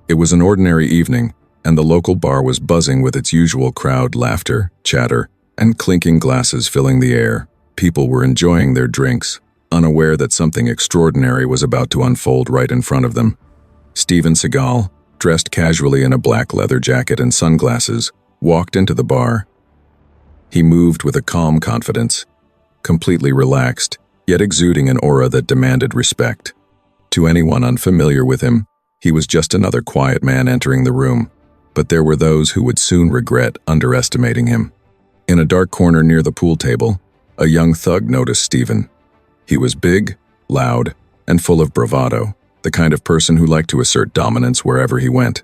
It was an ordinary evening, and the local bar was buzzing with its usual crowd, laughter, chatter, and clinking glasses filling the air. People were enjoying their drinks, unaware that something extraordinary was about to unfold right in front of them. Steven Seagal, dressed casually in a black leather jacket and sunglasses, walked into the bar. He moved with a calm confidence, completely relaxed, yet exuding an aura that demanded respect. To anyone unfamiliar with him, he was just another quiet man entering the room, but there were those who would soon regret underestimating him. In a dark corner near the pool table, a young thug noticed Steven. He was big, loud, and full of bravado, the kind of person who liked to assert dominance wherever he went.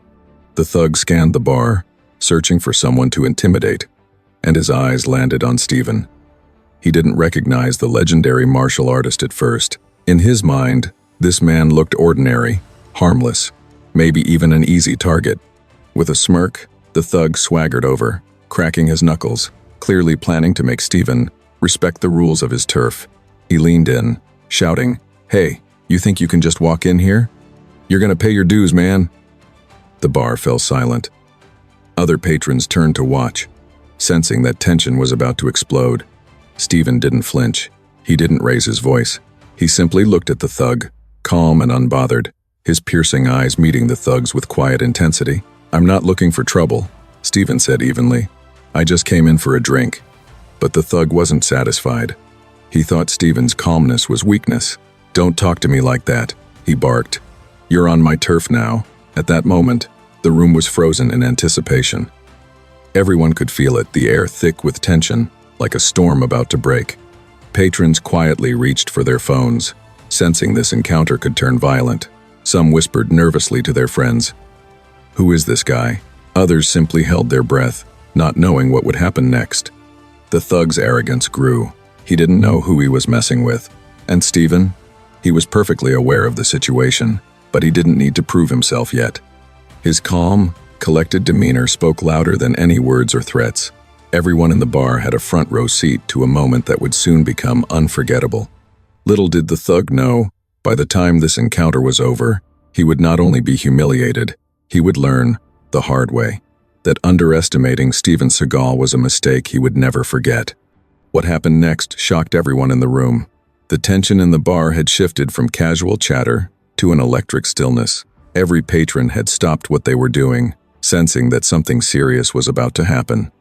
The thug scanned the bar, searching for someone to intimidate, and his eyes landed on Steven. He didn't recognize the legendary martial artist at first. In his mind, this man looked ordinary, harmless, maybe even an easy target. With a smirk, the thug swaggered over, cracking his knuckles, clearly planning to make Steven respect the rules of his turf. He leaned in, shouting, "Hey, you think you can just walk in here? You're gonna pay your dues, man." The bar fell silent. Other patrons turned to watch, sensing that tension was about to explode. Steven didn't flinch. He didn't raise his voice. He simply looked at the thug, calm and unbothered, his piercing eyes meeting the thug's with quiet intensity. "I'm not looking for trouble," Steven said evenly. "I just came in for a drink." But the thug wasn't satisfied. He thought Steven's calmness was weakness. "Don't talk to me like that," he barked. "You're on my turf now." At that moment, the room was frozen in anticipation. Everyone could feel it, the air thick with tension, like a storm about to break. Patrons quietly reached for their phones, sensing this encounter could turn violent. Some whispered nervously to their friends, "Who is this guy?" Others simply held their breath, not knowing what would happen next. The thug's arrogance grew. He didn't know who he was messing with. And Steven? He was perfectly aware of the situation, but he didn't need to prove himself yet. His calm, collected demeanor spoke louder than any words or threats. Everyone in the bar had a front row seat to a moment that would soon become unforgettable. Little did the thug know, by the time this encounter was over, he would not only be humiliated, he would learn, the hard way, that underestimating Steven Seagal was a mistake he would never forget. What happened next shocked everyone in the room. The tension in the bar had shifted from casual chatter to an electric stillness. Every patron had stopped what they were doing, sensing that something serious was about to happen.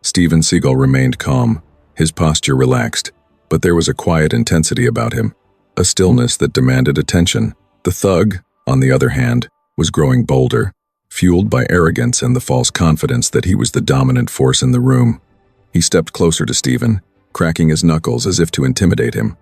Steven Seagal remained calm, his posture relaxed, but there was a quiet intensity about him, a stillness that demanded attention. The thug, on the other hand, was growing bolder, fueled by arrogance and the false confidence that he was the dominant force in the room. He stepped closer to Steven, cracking his knuckles as if to intimidate him.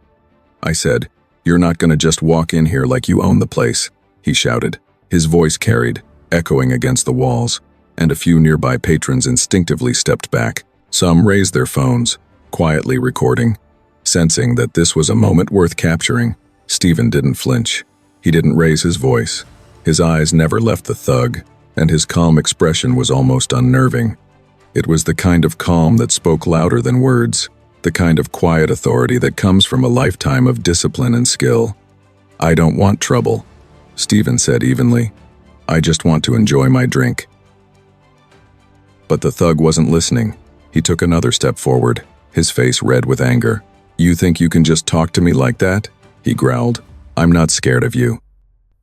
"I said, you're not gonna just walk in here like you own the place," he shouted. His voice carried, echoing against the walls, and a few nearby patrons instinctively stepped back. Some raised their phones, quietly recording. Sensing that this was a moment worth capturing, Steven didn't flinch. He didn't raise his voice. His eyes never left the thug, and his calm expression was almost unnerving. It was the kind of calm that spoke louder than words, the kind of quiet authority that comes from a lifetime of discipline and skill. "I don't want trouble," Steven said evenly. "I just want to enjoy my drink." But the thug wasn't listening. He took another step forward, his face red with anger. "You think you can just talk to me like that?" he growled. "I'm not scared of you."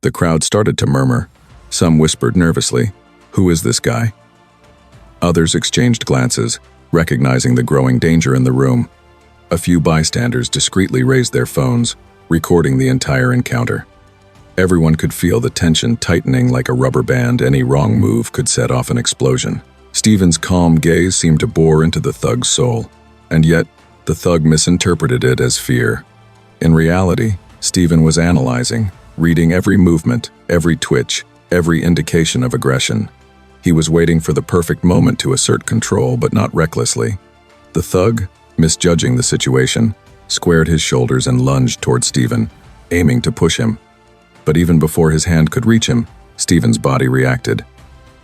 The crowd started to murmur. Some whispered nervously, "Who is this guy?" Others exchanged glances, recognizing the growing danger in the room. A few bystanders discreetly raised their phones, recording the entire encounter. Everyone could feel the tension tightening like a rubber band. Any wrong move could set off an explosion. Steven's calm gaze seemed to bore into the thug's soul, and yet the thug misinterpreted it as fear. In reality, Steven was analyzing, reading every movement, every twitch, every indication of aggression. He was waiting for the perfect moment to assert control, but not recklessly. The thug, misjudging the situation, squared his shoulders and lunged toward Steven, aiming to push him. But even before his hand could reach him, Steven's body reacted.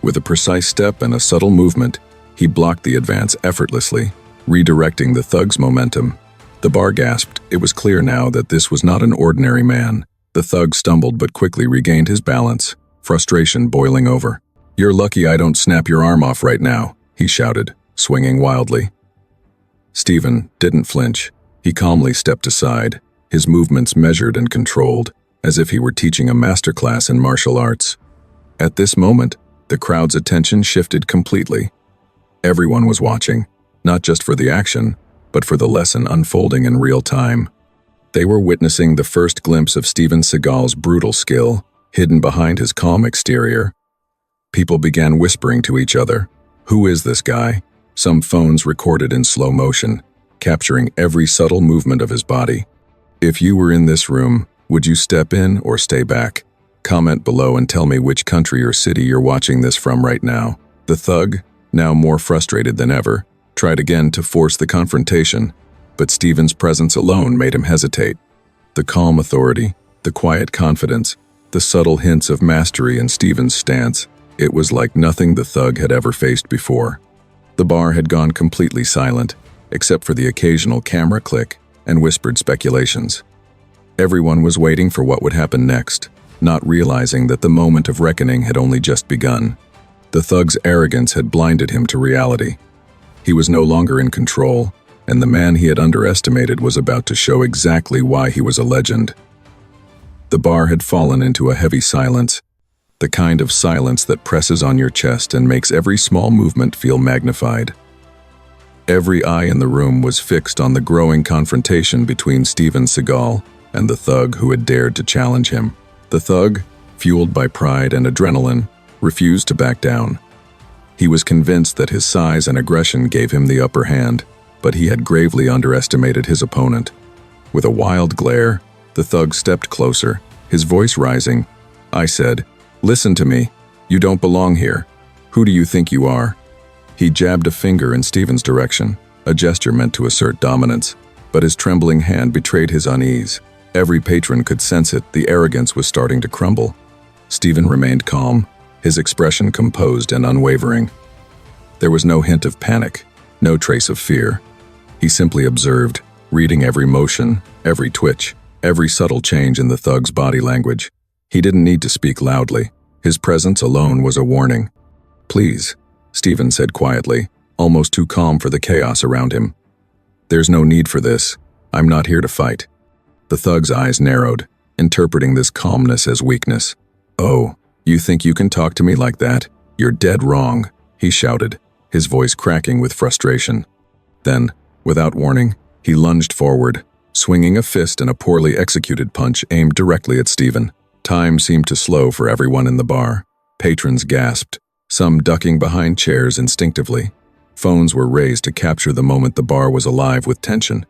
With a precise step and a subtle movement, he blocked the advance effortlessly, redirecting the thug's momentum. The bar gasped. It was clear now that this was not an ordinary man. The thug stumbled but quickly regained his balance, frustration boiling over. "You're lucky I don't snap your arm off right now," he shouted, swinging wildly. Steven didn't flinch. He calmly stepped aside, his movements measured and controlled, as if he were teaching a masterclass in martial arts. At this moment, the crowd's attention shifted completely. Everyone was watching, not just for the action, but for the lesson unfolding in real time. They were witnessing the first glimpse of Steven Seagal's brutal skill, hidden behind his calm exterior. People began whispering to each other, "Who is this guy?" Some phones recorded in slow motion, capturing every subtle movement of his body. If you were in this room, would you step in or stay back? Comment below and tell me which country or city you're watching this from right now. The thug, now more frustrated than ever, tried again to force the confrontation, but Steven's presence alone made him hesitate. The calm authority, the quiet confidence, the subtle hints of mastery in Steven's stance, it was like nothing the thug had ever faced before. The bar had gone completely silent, except for the occasional camera click and whispered speculations. Everyone was waiting for what would happen next, not realizing that the moment of reckoning had only just begun. The thug's arrogance had blinded him to reality. He was no longer in control, and the man he had underestimated was about to show exactly why he was a legend. The bar had fallen into a heavy silence, the kind of silence that presses on your chest and makes every small movement feel magnified. Every eye in the room was fixed on the growing confrontation between Steven Seagal and the thug who had dared to challenge him. The thug, fueled by pride and adrenaline, refused to back down. He was convinced that his size and aggression gave him the upper hand, but he had gravely underestimated his opponent. With a wild glare, the thug stepped closer, his voice rising. "I said, listen to me. You don't belong here. Who do you think you are?" He jabbed a finger in Steven's direction, a gesture meant to assert dominance, but his trembling hand betrayed his unease. Every patron could sense it, the arrogance was starting to crumble. Steven remained calm, his expression composed and unwavering. There was no hint of panic, no trace of fear. He simply observed, reading every motion, every twitch, every subtle change in the thug's body language. He didn't need to speak loudly. His presence alone was a warning. "Please," Steven said quietly, almost too calm for the chaos around him. "There's no need for this. I'm not here to fight." The thug's eyes narrowed, interpreting this calmness as weakness. "Oh, you think you can talk to me like that? You're dead wrong," he shouted, his voice cracking with frustration. Then, without warning, he lunged forward, swinging a fist and a poorly executed punch aimed directly at Steven. Time seemed to slow for everyone in the bar. Patrons gasped, some ducking behind chairs instinctively. Phones were raised to capture the moment the bar was alive with tension.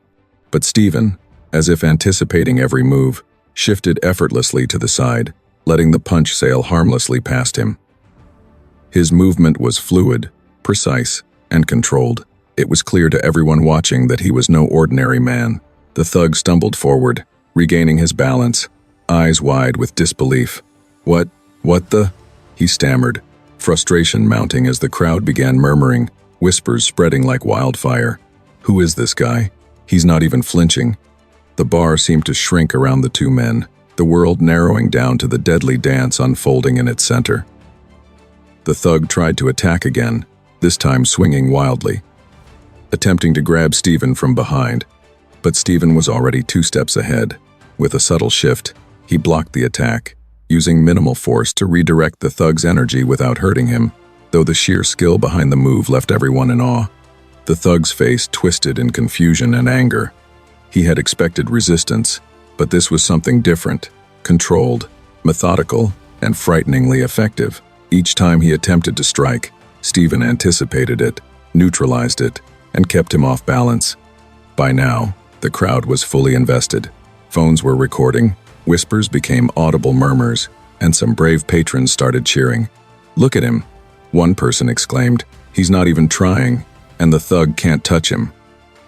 But Steven, as if anticipating every move, shifted effortlessly to the side, letting the punch sail harmlessly past him. His movement was fluid, precise, and controlled. It was clear to everyone watching that he was no ordinary man. The thug stumbled forward, regaining his balance, eyes wide with disbelief. What the?" he stammered, frustration mounting as the crowd began murmuring, whispers spreading like wildfire. "Who is this guy? He's not even flinching." The bar seemed to shrink around the two men, the world narrowing down to the deadly dance unfolding in its center. The thug tried to attack again, this time swinging wildly, attempting to grab Steven from behind. But Steven was already 2 steps ahead. With a subtle shift, he blocked the attack, using minimal force to redirect the thug's energy without hurting him, though the sheer skill behind the move left everyone in awe. The thug's face twisted in confusion and anger. He had expected resistance, but this was something different, controlled, methodical, and frighteningly effective. Each time he attempted to strike, Steven anticipated it, neutralized it, and kept him off balance. By now, the crowd was fully invested. Phones were recording, whispers became audible murmurs, and some brave patrons started cheering. "Look at him," one person exclaimed. "He's not even trying, and the thug can't touch him."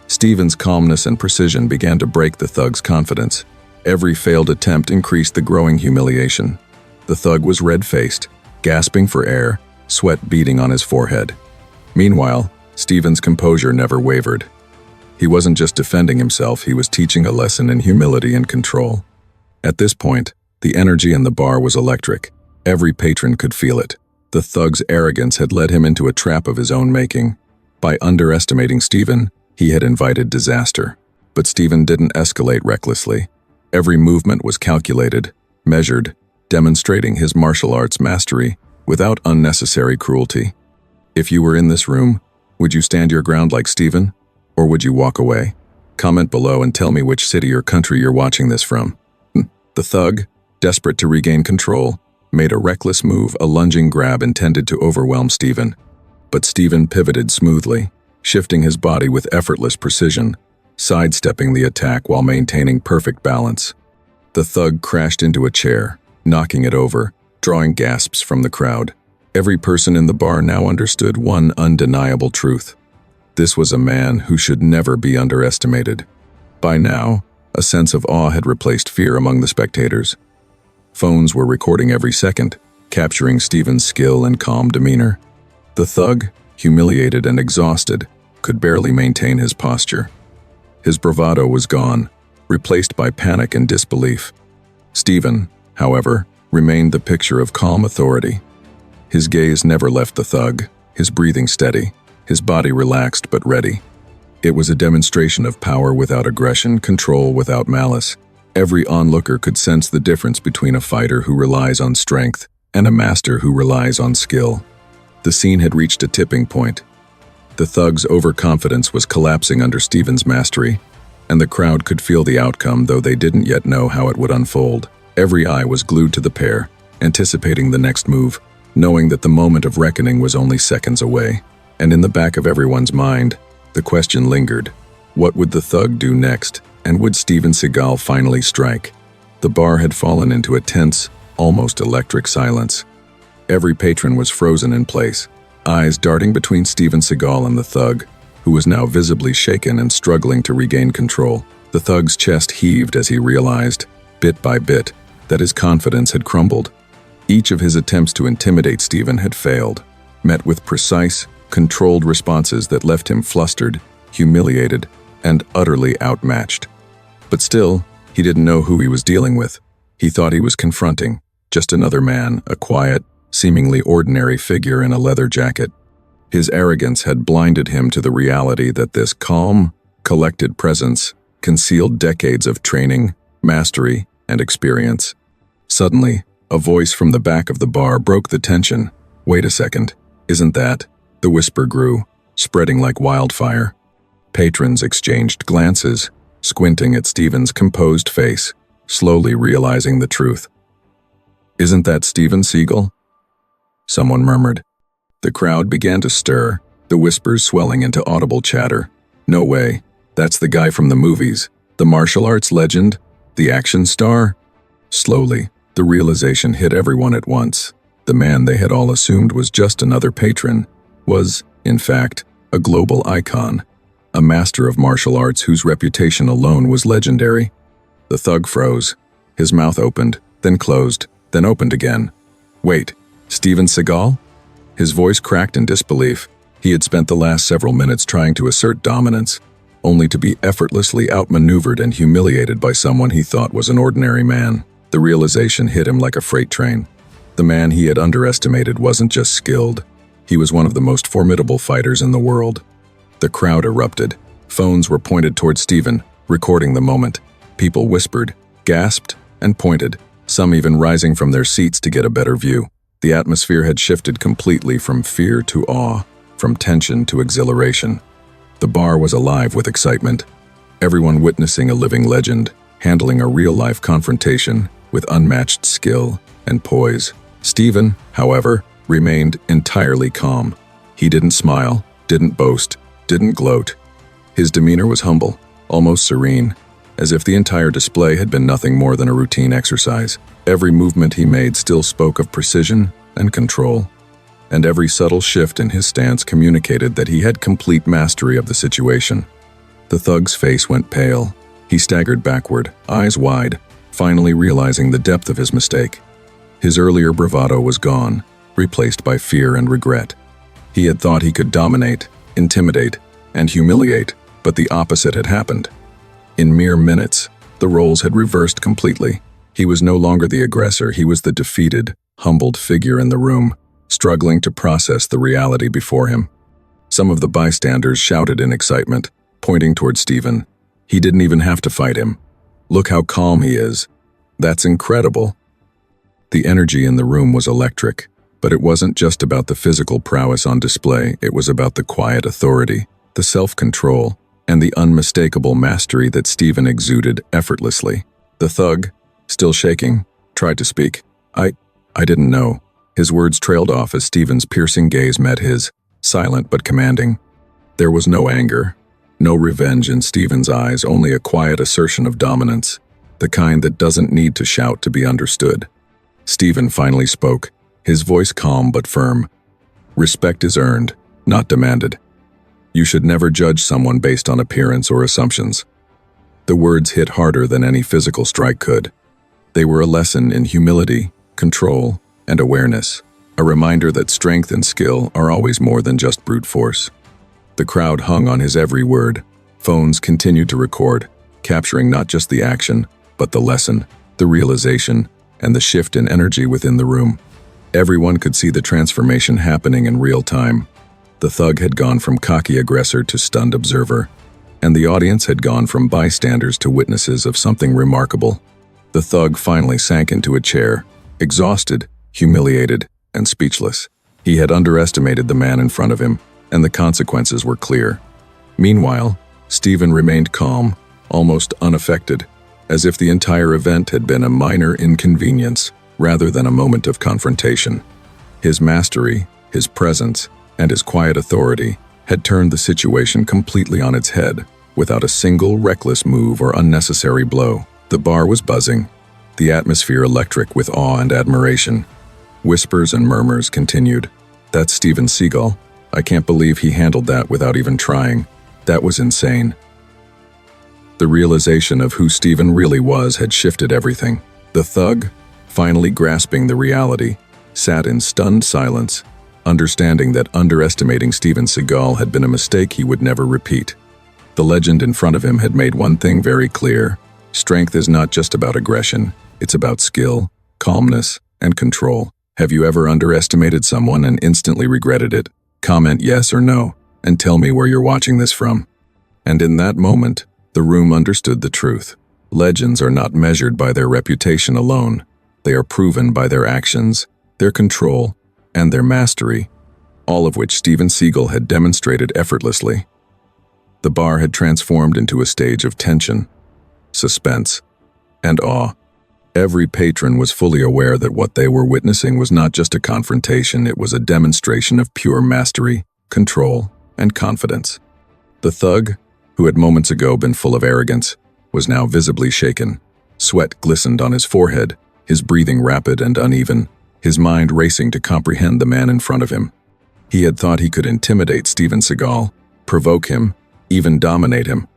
Steven's calmness and precision began to break the thug's confidence. Every failed attempt increased the growing humiliation. The thug was red-faced, gasping for air, sweat beading on his forehead. Meanwhile, Steven's composure never wavered. He wasn't just defending himself, he was teaching a lesson in humility and control. At this point, the energy in the bar was electric. Every patron could feel it. The thug's arrogance had led him into a trap of his own making. By underestimating Steven, he had invited disaster. But Steven didn't escalate recklessly. Every movement was calculated, measured, demonstrating his martial arts mastery without unnecessary cruelty. If you were in this room, would you stand your ground like Steven, or would you walk away? Comment below and tell me which city or country you're watching this from. The thug, desperate to regain control, made a reckless move, a lunging grab intended to overwhelm Steven. But Steven pivoted smoothly, shifting his body with effortless precision, sidestepping the attack while maintaining perfect balance. The thug crashed into a chair, knocking it over, drawing gasps from the crowd. Every person in the bar now understood one undeniable truth. This was a man who should never be underestimated. By now, a sense of awe had replaced fear among the spectators. Phones were recording every second, capturing Steven's skill and calm demeanor. The thug, humiliated and exhausted, could barely maintain his posture. His bravado was gone, replaced by panic and disbelief. Steven, however, remained the picture of calm authority. His gaze never left the thug, his breathing steady, his body relaxed but ready. It was a demonstration of power without aggression, control without malice. Every onlooker could sense the difference between a fighter who relies on strength and a master who relies on skill. The scene had reached a tipping point. The thug's overconfidence was collapsing under Steven's mastery, and the crowd could feel the outcome, though they didn't yet know how it would unfold. Every eye was glued to the pair, anticipating the next move, knowing that the moment of reckoning was only seconds away. And in the back of everyone's mind, the question lingered. What would the thug do next, and would Steven Seagal finally strike? The bar had fallen into a tense, almost electric silence. Every patron was frozen in place, eyes darting between Steven Seagal and the thug, who was now visibly shaken and struggling to regain control. The thug's chest heaved as he realized, bit by bit, that his confidence had crumbled. Each of his attempts to intimidate Steven had failed, met with precise, controlled responses that left him flustered, humiliated, and utterly outmatched. But still, he didn't know who he was dealing with. He thought he was confronting just another man, a quiet, seemingly ordinary figure in a leather jacket. His arrogance had blinded him to the reality that this calm, collected presence concealed decades of training, mastery, and experience. Suddenly, a voice from the back of the bar broke the tension. "Wait a second, isn't that?" The whisper grew, spreading like wildfire. Patrons exchanged glances, squinting at Steven's composed face, slowly realizing the truth. "Isn't that Steven Seagal?" Someone murmured. The crowd began to stir, the whispers swelling into audible chatter. "No way, that's the guy from the movies, the martial arts legend, the action star." Slowly, the realization hit everyone at once. The man they had all assumed was just another patron was, in fact, a global icon, a master of martial arts whose reputation alone was legendary. The thug froze. His mouth opened, then closed, then opened again. "Wait, Steven Seagal?" His voice cracked in disbelief. He had spent the last several minutes trying to assert dominance, only to be effortlessly outmaneuvered and humiliated by someone he thought was an ordinary man. The realization hit him like a freight train. The man he had underestimated wasn't just skilled. He was one of the most formidable fighters in the world. The crowd erupted. Phones were pointed toward Steven, recording the moment. People whispered, gasped, and pointed, some even rising from their seats to get a better view. The atmosphere had shifted completely from fear to awe, from tension to exhilaration. The bar was alive with excitement. Everyone witnessing a living legend, handling a real-life confrontation with unmatched skill and poise. Steven, however, remained entirely calm. He didn't smile, didn't boast, didn't gloat. His demeanor was humble, almost serene, as if the entire display had been nothing more than a routine exercise. Every movement he made still spoke of precision and control, and every subtle shift in his stance communicated that he had complete mastery of the situation. The thug's face went pale. He staggered backward, eyes wide, finally realizing the depth of his mistake. His earlier bravado was gone, replaced by fear and regret. He had thought he could dominate, intimidate, and humiliate, but the opposite had happened. In mere minutes, the roles had reversed completely. He was no longer the aggressor, he was the defeated, humbled figure in the room, struggling to process the reality before him. Some of the bystanders shouted in excitement, pointing toward Steven. He didn't even have to fight him. Look how calm he is. That's incredible. The energy in the room was electric, but it wasn't just about the physical prowess on display. It was about the quiet authority, the self-control, and the unmistakable mastery that Steven exuded effortlessly. The thug, still shaking, tried to speak. I didn't know. His words trailed off as Steven's piercing gaze met his, silent but commanding. There was no anger, no revenge in Steven's eyes, only a quiet assertion of dominance, the kind that doesn't need to shout to be understood. Steven finally spoke, his voice calm but firm. Respect is earned, not demanded. You should never judge someone based on appearance or assumptions. The words hit harder than any physical strike could. They were a lesson in humility, control, and awareness, a reminder that strength and skill are always more than just brute force. The crowd hung on his every word. Phones continued to record, capturing not just the action, but the lesson, the realization, and the shift in energy within the room. Everyone could see the transformation happening in real time. The thug had gone from cocky aggressor to stunned observer, and the audience had gone from bystanders to witnesses of something remarkable. The thug finally sank into a chair, exhausted, humiliated, and speechless. He had underestimated the man in front of him, and the consequences were clear. Meanwhile, Steven remained calm, almost unaffected, as if the entire event had been a minor inconvenience rather than a moment of confrontation. His mastery, his presence, and his quiet authority had turned the situation completely on its head, without a single reckless move or unnecessary blow. The bar was buzzing, the atmosphere electric with awe and admiration. Whispers and murmurs continued. That's Steven Seagal. I can't believe he handled that without even trying. That was insane. The realization of who Steven really was had shifted everything. The thug, finally grasping the reality, sat in stunned silence, understanding that underestimating Steven Seagal had been a mistake he would never repeat. The legend in front of him had made one thing very clear. Strength is not just about aggression, it's about skill, calmness, and control. Have you ever underestimated someone and instantly regretted it? Comment yes or no, and tell me where you're watching this from. And in that moment, the room understood the truth. Legends are not measured by their reputation alone. They are proven by their actions, their control, and their mastery, all of which Steven Seagal had demonstrated effortlessly. The bar had transformed into a stage of tension, suspense, and awe. Every patron was fully aware that what they were witnessing was not just a confrontation, it was a demonstration of pure mastery, control, and confidence. The thug, who had moments ago been full of arrogance, was now visibly shaken. Sweat glistened on his forehead, his breathing rapid and uneven, his mind racing to comprehend the man in front of him. He had thought he could intimidate Steven Seagal, provoke him, even dominate him.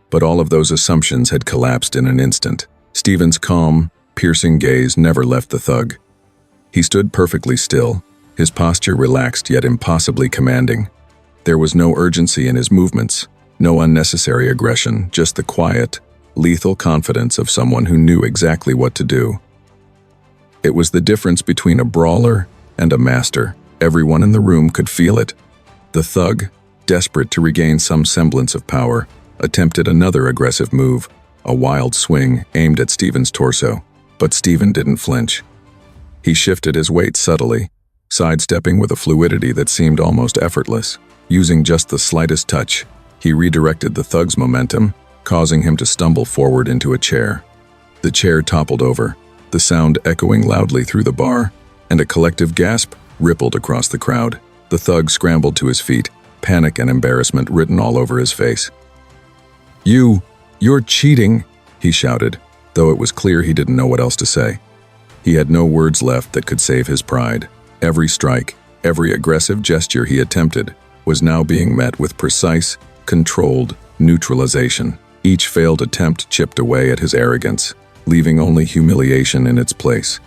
But all of those assumptions had collapsed in an instant. Steven's calm, piercing gaze never left the thug. He stood perfectly still, his posture relaxed yet impossibly commanding. There was no urgency in his movements, no unnecessary aggression, just the quiet, lethal confidence of someone who knew exactly what to do. It was the difference between a brawler and a master. Everyone in the room could feel it. The thug, desperate to regain some semblance of power, attempted another aggressive move, a wild swing aimed at Steven's torso, but Steven didn't flinch. He shifted his weight subtly, sidestepping with a fluidity that seemed almost effortless. Using just the slightest touch, he redirected the thug's momentum, causing him to stumble forward into a chair. The chair toppled over, the sound echoing loudly through the bar, and a collective gasp rippled across the crowd. The thug scrambled to his feet, panic and embarrassment written all over his face. You're cheating," he shouted, though it was clear he didn't know what else to say. He had no words left that could save his pride. Every strike, every aggressive gesture he attempted, was now being met with precise, controlled neutralization. Each failed attempt chipped away at his arrogance, leaving only humiliation in its place.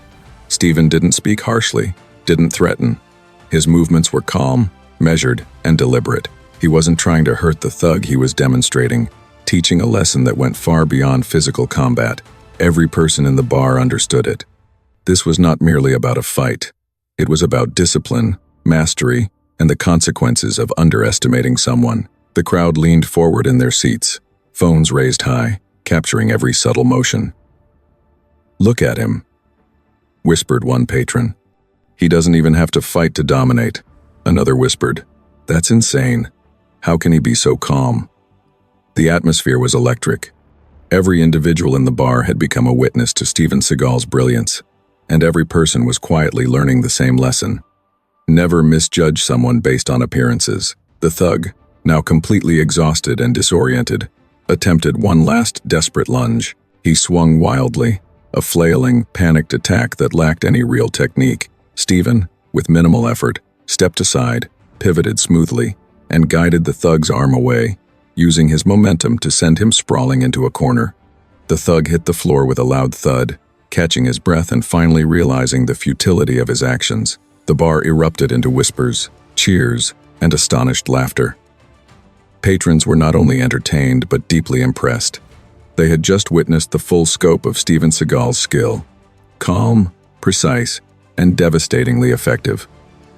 Steven didn't speak harshly, didn't threaten. His movements were calm, measured, and deliberate. He wasn't trying to hurt the thug, he was demonstrating, teaching a lesson that went far beyond physical combat. Every person in the bar understood it. This was not merely about a fight. It was about discipline, mastery, and the consequences of underestimating someone. The crowd leaned forward in their seats, phones raised high, capturing every subtle motion. "Look at him," whispered one patron. "He doesn't even have to fight to dominate," another whispered. "That's insane. How can he be so calm?" The atmosphere was electric. Every individual in the bar had become a witness to Steven Seagal's brilliance, and every person was quietly learning the same lesson. Never misjudge someone based on appearances. The thug, now completely exhausted and disoriented, attempted one last desperate lunge. He swung wildly, a flailing, panicked attack that lacked any real technique. Steven, with minimal effort, stepped aside, pivoted smoothly, and guided the thug's arm away, using his momentum to send him sprawling into a corner. The thug hit the floor with a loud thud, catching his breath and finally realizing the futility of his actions. The bar erupted into whispers, cheers, and astonished laughter. Patrons were not only entertained but deeply impressed. They had just witnessed the full scope of Steven Seagal's skill. Calm, precise, and devastatingly effective.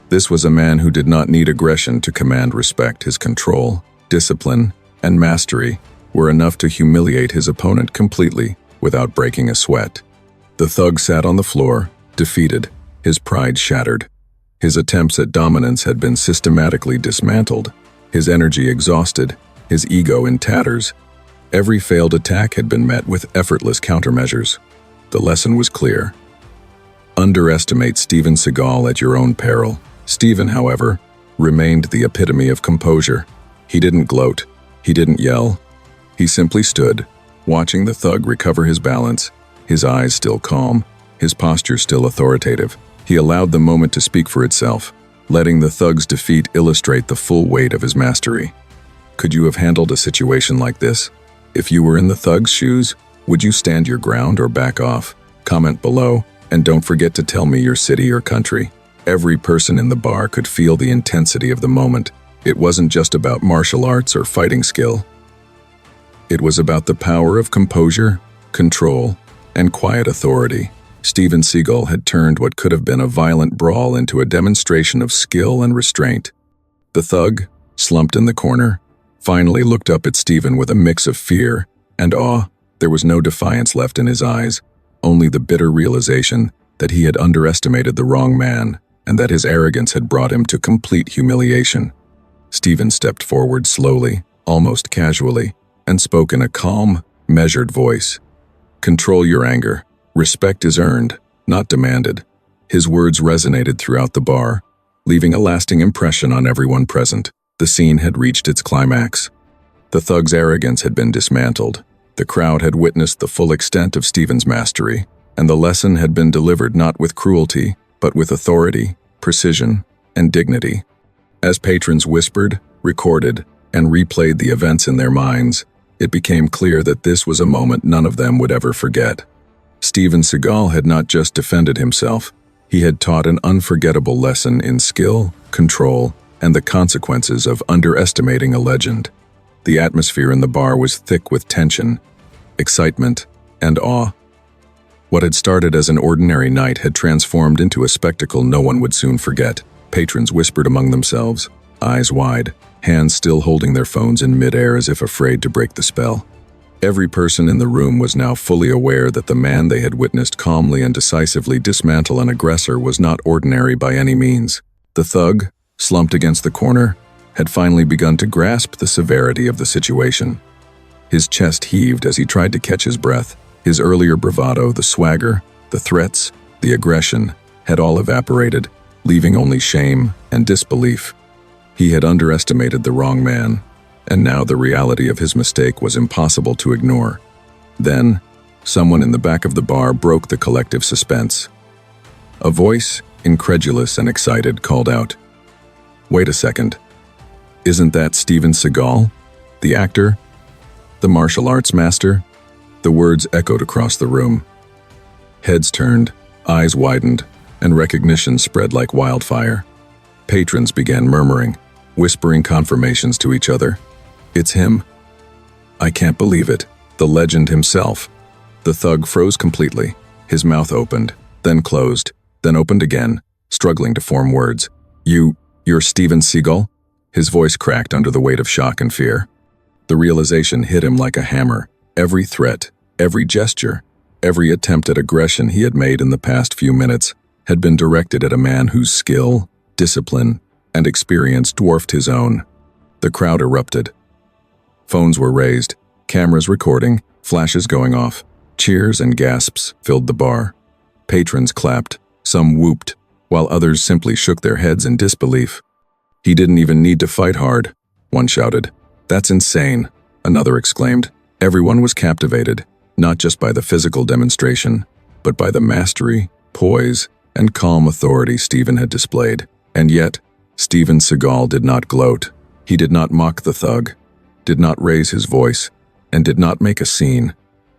This was a man who did not need aggression to command respect. His control, discipline, and mastery were enough to humiliate his opponent completely without breaking a sweat. The thug sat on the floor, defeated, his pride shattered. His attempts at dominance had been systematically dismantled, his energy exhausted, his ego in tatters. Every failed attack had been met with effortless countermeasures. The lesson was clear. Underestimate Steven Seagal at your own peril. Steven, however, remained the epitome of composure. He didn't gloat. He didn't yell. He simply stood, watching the thug recover his balance, his eyes still calm, his posture still authoritative. He allowed the moment to speak for itself, letting the thug's defeat illustrate the full weight of his mastery. Could you have handled a situation like this? If you were in the thug's shoes, would you stand your ground or back off? Comment below, and don't forget to tell me your city or country. Every person in the bar could feel the intensity of the moment. It wasn't just about martial arts or fighting skill. It was about the power of composure, control, and quiet authority. Steven Seagal had turned what could have been a violent brawl into a demonstration of skill and restraint. The thug, slumped in the corner, finally looked up at Steven with a mix of fear and awe. There was no defiance left in his eyes, only the bitter realization that he had underestimated the wrong man and that his arrogance had brought him to complete humiliation. Steven stepped forward slowly, almost casually, and spoke in a calm, measured voice. "Control your anger. Respect is earned, not demanded." His words resonated throughout the bar, leaving a lasting impression on everyone present. The scene had reached its climax. The thug's arrogance had been dismantled. The crowd had witnessed the full extent of Steven's mastery, and the lesson had been delivered not with cruelty, but with authority, precision, and dignity. As patrons whispered, recorded, and replayed the events in their minds, it became clear that this was a moment none of them would ever forget. Steven Seagal had not just defended himself, he had taught an unforgettable lesson in skill, control, and the consequences of underestimating a legend. The atmosphere in the bar was thick with tension, excitement, and awe. What had started as an ordinary night had transformed into a spectacle no one would soon forget. Patrons whispered among themselves, eyes wide, hands still holding their phones in midair as if afraid to break the spell. Every person in the room was now fully aware that the man they had witnessed calmly and decisively dismantle an aggressor was not ordinary by any means. The thug, slumped against the corner, had finally begun to grasp the severity of the situation. His chest heaved as he tried to catch his breath. His earlier bravado, the swagger, the threats, the aggression, had all evaporated, leaving only shame and disbelief. He had underestimated the wrong man, and now the reality of his mistake was impossible to ignore. Then, someone in the back of the bar broke the collective suspense. A voice, incredulous and excited, called out, "Wait a second. Isn't that Steven Seagal? The actor? The martial arts master?" The words echoed across the room. Heads turned, eyes widened, and recognition spread like wildfire. Patrons began murmuring, whispering confirmations to each other. "It's him. I can't believe it. The legend himself." The thug froze completely, his mouth opened, then closed, then opened again, struggling to form words. You're Steven Seagal? His voice cracked under the weight of shock and fear. The realization hit him like a hammer. Every threat, every gesture, every attempt at aggression he had made in the past few minutes had been directed at a man whose skill, discipline, and experience dwarfed his own. The crowd erupted. Phones were raised, cameras recording, flashes going off. Cheers and gasps filled the bar. Patrons clapped, some whooped, while others simply shook their heads in disbelief. "He didn't even need to fight hard," one shouted. "That's insane," another exclaimed. Everyone was captivated, not just by the physical demonstration, but by the mastery, poise, and calm authority Steven had displayed. And yet, Steven Seagal did not gloat. He did not mock the thug, did not raise his voice, and did not make a scene.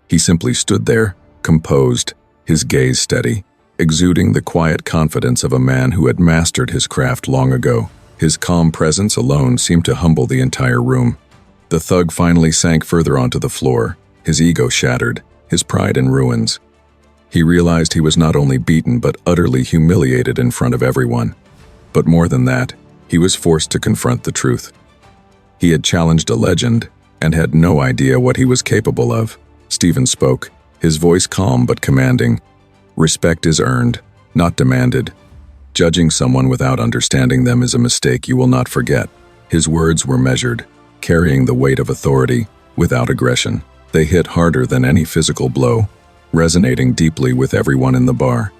He simply stood there, composed, his gaze steady, exuding the quiet confidence of a man who had mastered his craft long ago. His calm presence alone seemed to humble the entire room. The thug finally sank further onto the floor, his ego shattered, his pride in ruins. He realized he was not only beaten but utterly humiliated in front of everyone. But more than that, he was forced to confront the truth. He had challenged a legend and had no idea what he was capable of. Steven spoke, his voice calm but commanding. "Respect is earned, not demanded. Judging someone without understanding them is a mistake you will not forget." His words were measured, carrying the weight of authority, without aggression. They hit harder than any physical blow, resonating deeply with everyone in the bar.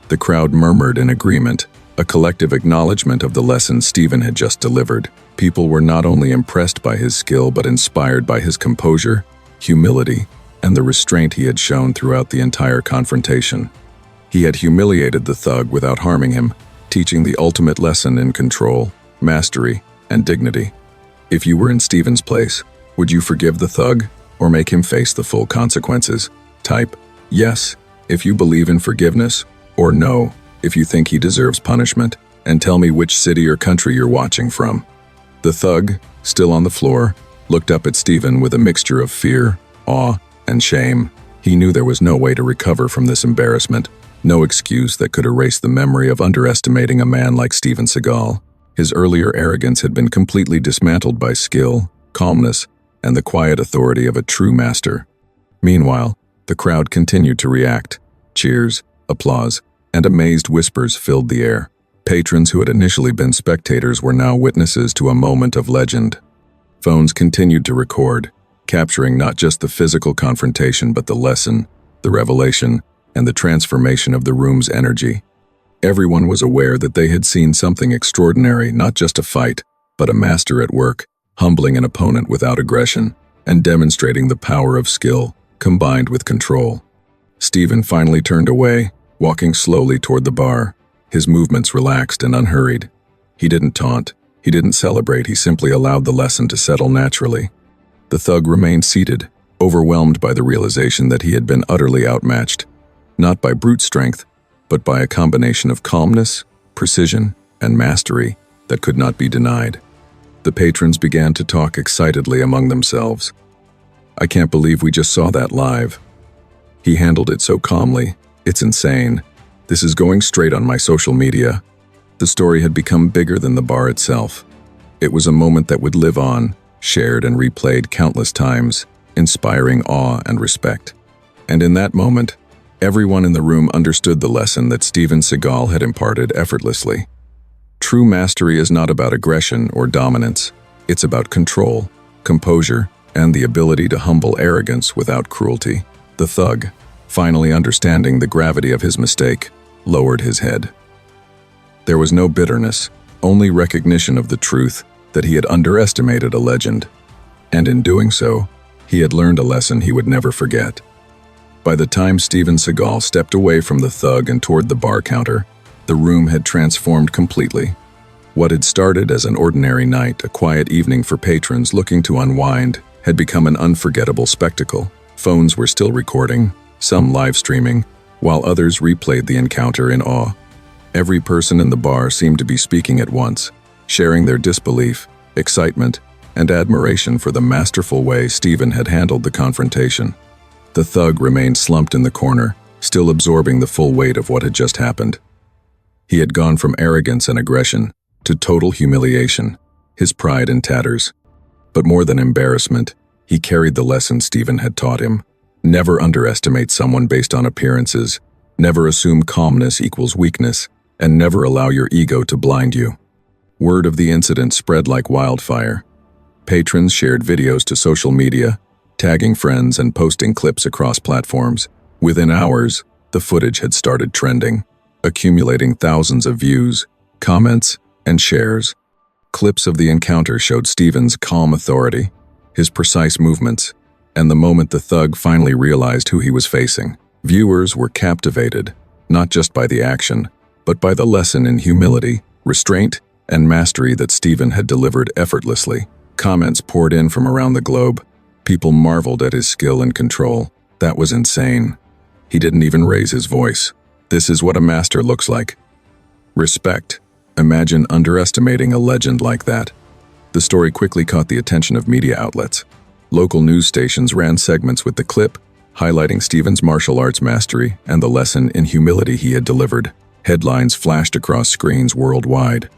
The crowd murmured in agreement, a collective acknowledgement of the lesson Steven had just delivered. People were not only impressed by his skill but inspired by his composure, humility, and the restraint he had shown throughout the entire confrontation. He had humiliated the thug without harming him, teaching the ultimate lesson in control, mastery, and dignity. If you were in Steven's place, would you forgive the thug or make him face the full consequences? Type yes if you believe in forgiveness, or no if you think he deserves punishment, and tell me which city or country you're watching from. The thug, still on the floor, looked up at Steven with a mixture of fear, awe, and shame. He knew there was no way to recover from this embarrassment, no excuse that could erase the memory of underestimating a man like Steven Seagal. His earlier arrogance had been completely dismantled by skill, calmness, and the quiet authority of a true master. Meanwhile, the crowd continued to react. Cheers, applause, and amazed whispers filled the air. Patrons who had initially been spectators were now witnesses to a moment of legend. Phones continued to record, capturing not just the physical confrontation but the lesson, the revelation, and the transformation of the room's energy. Everyone was aware that they had seen something extraordinary, not just a fight, but a master at work, humbling an opponent without aggression, and demonstrating the power of skill, combined with control. Steven finally turned away, walking slowly toward the bar, his movements relaxed and unhurried. He didn't taunt, he didn't celebrate, he simply allowed the lesson to settle naturally. The thug remained seated, overwhelmed by the realization that he had been utterly outmatched, not by brute strength, but by a combination of calmness, precision, and mastery that could not be denied. The patrons began to talk excitedly among themselves. "I can't believe we just saw that live. He handled it so calmly. It's insane. This is going straight on my social media." The story had become bigger than the bar itself. It was a moment that would live on, shared and replayed countless times, inspiring awe and respect. And in that moment, everyone in the room understood the lesson that Steven Seagal had imparted effortlessly. True mastery is not about aggression or dominance. It's about control, composure, and the ability to humble arrogance without cruelty. The thug, finally understanding the gravity of his mistake, lowered his head. There was no bitterness, only recognition of the truth that he had underestimated a legend. And in doing so, he had learned a lesson he would never forget. By the time Steven Seagal stepped away from the thug and toward the bar counter, the room had transformed completely. What had started as an ordinary night, a quiet evening for patrons looking to unwind, had become an unforgettable spectacle. Phones were still recording, some live streaming, while others replayed the encounter in awe. Every person in the bar seemed to be speaking at once, sharing their disbelief, excitement, and admiration for the masterful way Steven had handled the confrontation. The thug remained slumped in the corner, still absorbing the full weight of what had just happened. He had gone from arrogance and aggression to total humiliation, his pride in tatters. But more than embarrassment, he carried the lesson Steven had taught him. Never underestimate someone based on appearances, never assume calmness equals weakness, and never allow your ego to blind you. Word of the incident spread like wildfire. Patrons shared videos to social media, tagging friends and posting clips across platforms. Within hours, the footage had started trending, accumulating thousands of views, comments, and shares. Clips of the encounter showed Steven's calm authority, his precise movements, and the moment the thug finally realized who he was facing. Viewers were captivated, not just by the action, but by the lesson in humility, restraint, and mastery that Steven had delivered effortlessly. Comments poured in from around the globe. People marveled at his skill and control. That was insane. He didn't even raise his voice. This is what a master looks like. Respect. Imagine underestimating a legend like that. The story quickly caught the attention of media outlets. Local news stations ran segments with the clip, highlighting Steven's martial arts mastery and the lesson in humility he had delivered. Headlines flashed across screens worldwide.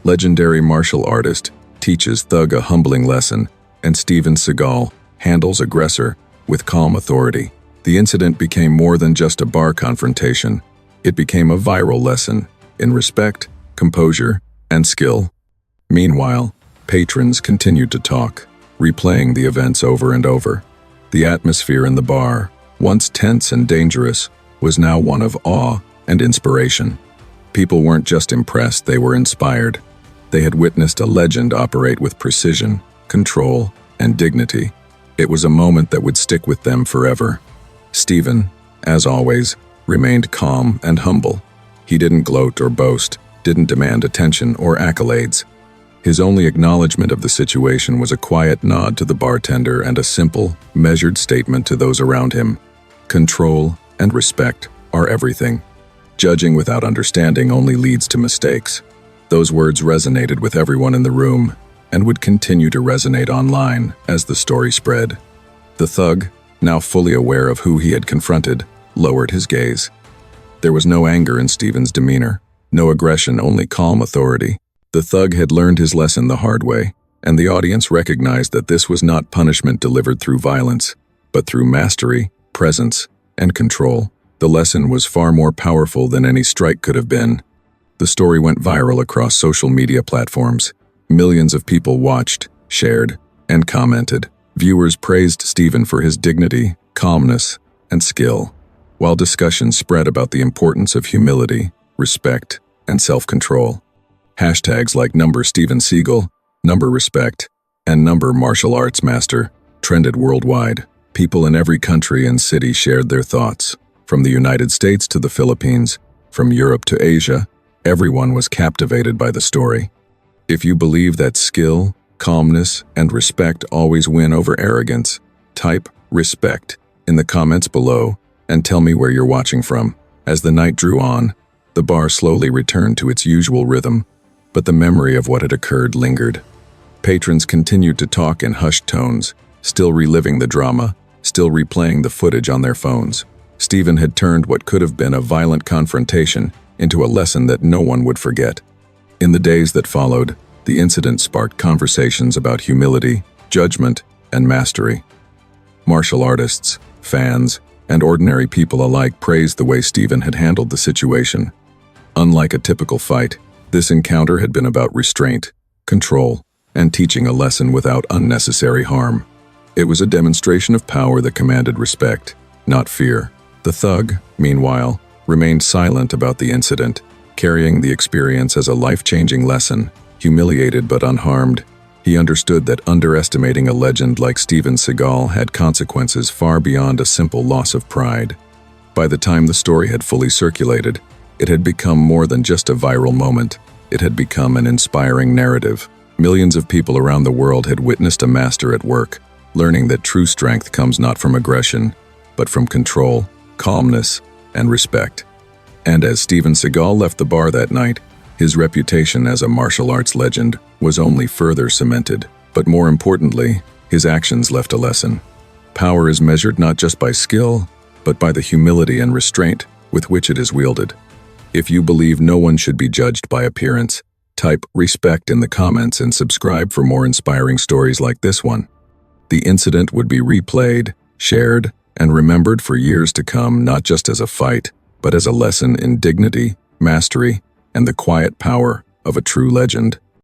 Legendary martial artist teaches thug a humbling lesson, and Steven Seagal handles aggressor with calm authority. The incident became more than just a bar confrontation. It became a viral lesson in respect, composure, and skill. Meanwhile, patrons continued to talk, replaying the events over and over. The atmosphere in the bar, once tense and dangerous, was now one of awe and inspiration. People weren't just impressed, they were inspired. They had witnessed a legend operate with precision, control, and dignity. It was a moment that would stick with them forever. Steven, as always, remained calm and humble. He didn't gloat or boast, didn't demand attention or accolades. His only acknowledgement of the situation was a quiet nod to the bartender and a simple, measured statement to those around him. Control and respect are everything. Judging without understanding only leads to mistakes. Those words resonated with everyone in the room and would continue to resonate online as the story spread. The thug, now fully aware of who he had confronted, lowered his gaze. There was no anger in Steven's demeanor, no aggression, only calm authority. The thug had learned his lesson the hard way, and the audience recognized that this was not punishment delivered through violence, but through mastery, presence, and control. The lesson was far more powerful than any strike could have been. The story went viral across social media platforms. Millions of people watched, shared, and commented. Viewers praised Steven for his dignity, calmness, and skill, while discussions spread about the importance of humility, respect, and self-control. Hashtags like #Steven Seagal, #respect, and #martial arts master trended worldwide. People in every country and city shared their thoughts. From the United States to the Philippines, from Europe to Asia, everyone was captivated by the story. If you believe that skill, calmness, and respect always win over arrogance, type "respect" in the comments below and tell me where you're watching from. As the night drew on, the bar slowly returned to its usual rhythm, but the memory of what had occurred lingered. Patrons continued to talk in hushed tones, still reliving the drama, still replaying the footage on their phones. Steven had turned what could have been a violent confrontation into a lesson that no one would forget. In the days that followed, the incident sparked conversations about humility, judgment, and mastery. Martial artists, fans, and ordinary people alike praised the way Steven had handled the situation. Unlike a typical fight, this encounter had been about restraint, control, and teaching a lesson without unnecessary harm. It was a demonstration of power that commanded respect, not fear. The thug, meanwhile, remained silent about the incident, carrying the experience as a life-changing lesson. Humiliated but unharmed, he understood that underestimating a legend like Steven Seagal had consequences far beyond a simple loss of pride. By the time the story had fully circulated, it had become more than just a viral moment. It had become an inspiring narrative. Millions of people around the world had witnessed a master at work, learning that true strength comes not from aggression, but from control, calmness, and respect. And as Steven Seagal left the bar that night, his reputation as a martial arts legend was only further cemented. But more importantly, his actions left a lesson. Power is measured not just by skill, but by the humility and restraint with which it is wielded. If you believe no one should be judged by appearance, type respect in the comments and subscribe for more inspiring stories like this one. The incident would be replayed, shared, and remembered for years to come, not just as a fight, but as a lesson in dignity, mastery, and the quiet power of a true legend.